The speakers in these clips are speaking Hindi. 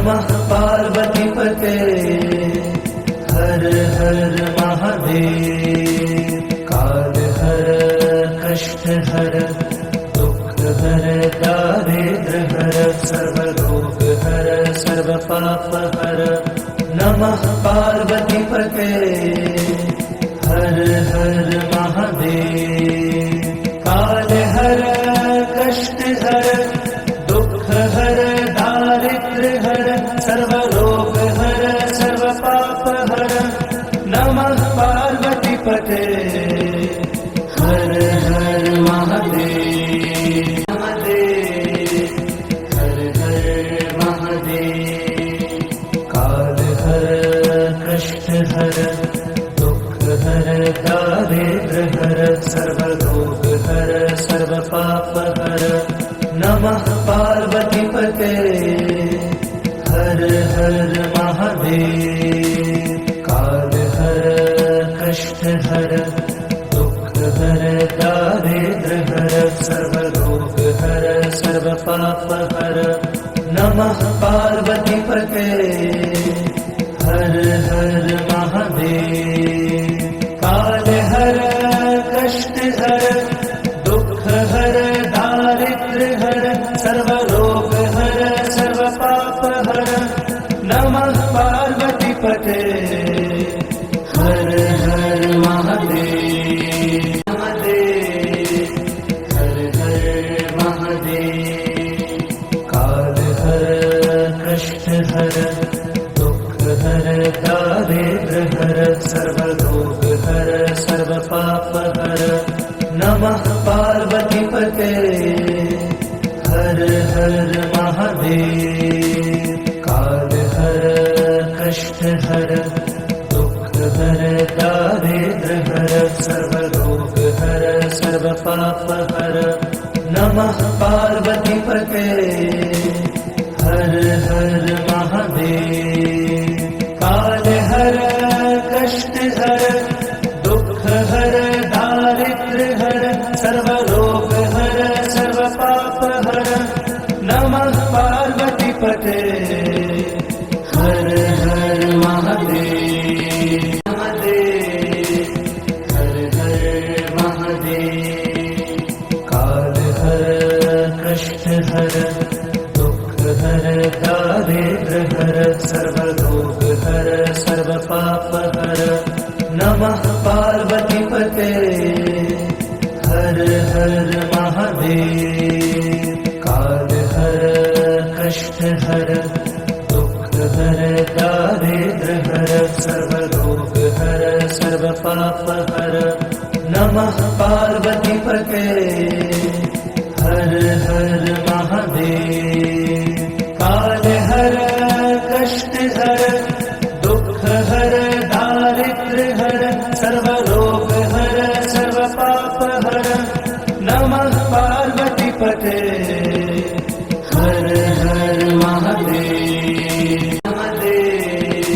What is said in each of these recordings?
नमः पार्वतीपते हर हर महादेव। काल हर कष्ट हर दुख हर दारिद्र हर सर्व रोग हर सर्व पाप हर। नमः पार्वतीपते हर हर महादेव। काल हर कष्ट हर दुख हर दारिद्र हर सर्व रोग हर सर्व पाप हर। नमः पार्वतीपते हर हर महादेव। महादेव हर हर महादेव। काल हर कष्ट हर दुख हर दारिद्र हर सर्व रोग हर सर्व पाप हर। नमः पार्वतीपते हर हर महादेव। काल हर कष्ट हर दुख हर दारिद्र हर सर्व रोग हर सर्व पाप हर। नमः पार्वतीपते हर हर महादेव। काल हर कष्ट हर दुख हर दारिद्र हर सर्व रोग हर सर्व पाप हर। नमः पार्वतीपते हर हर महादेव। महादेव हर हर महादेव। काल हर कष्ट हर दुख हर दारिद्र हर सर्व रोग हर सर्व पाप हर। नमः पार्वतीपते हर हर महादेव। काल हर कष्ट हर दुख हर दारिद्र हर सर्व रोग हर सर्व पाप हर। नमः पार्वतीपते हर हर महादेव। काल हर कष्ट हर दुख हर दारिद्र हर सर्व रोग हर सर्व पाप हर। नमः पार्वतीपते हर हर महादेव। महादेव हर हर महादेव। काल हर कष्ट हर दुख हर दारिद्र हर सर्व रोग हर सर्व पाप हर। नमः पार्वतीपते हर हर महादेव। काल हर कष्ट हर दुख हर दारिद्र हर सर्व रोग हर सर्व पाप हर। नमः पार्वतीपते हर हर महादेव। काल हर कष्ट हर दुख हर दारिद्र हर सर्व रोग हर सर्व पाप हर। नमः पार्वतीपते हर हर महादेव। महादेव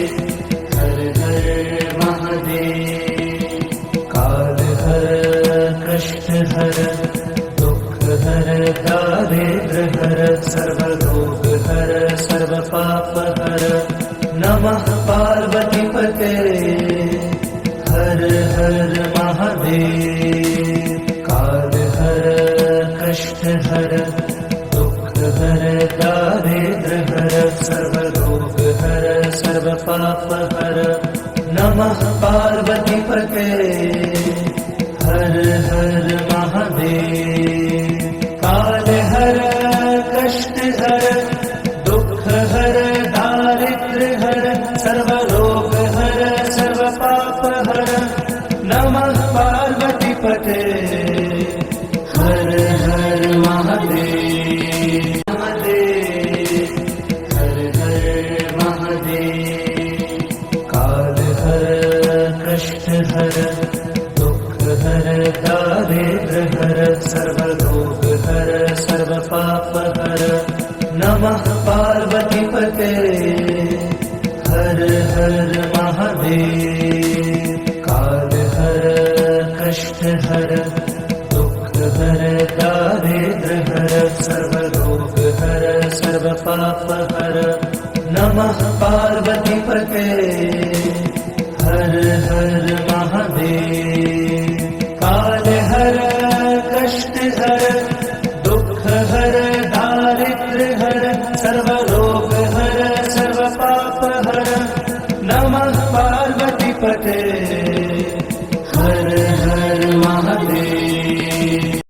हर हर महादेव। काल हर कष्ट हर दुख हर दारिद्र हर सर्व रोग हर सर्व पाप हर। नमः पार्वतीपते हर हर महादेव। काल हर कष्ट हर दुख हर दारिद्र हर सर्व रोग हर सर्व पाप हर। नमः पार्वतीपते हर हर महादेव। काल हर कष्ट हर दुख हर दारिद्र हर सर्व रोग हर सर्व पाप हर। नमः पार्वतीपते हर हर महादेव। महादेव हर हर महादेव। काल हर कष्ट हर दुख हर दारिद्र हर सर्व रोग हर सर्व पाप हर। नमः पार्वतीपते हर हर महादेव। काल हर कष्ट हर दुख हर दारिद्र हर सर्व रोग हर सर्व पाप हर। नमः पार्वतीपते हर हर महादेव। काल हर कष्ट हर दुख हर दारिद्र्य हर सर्व रोग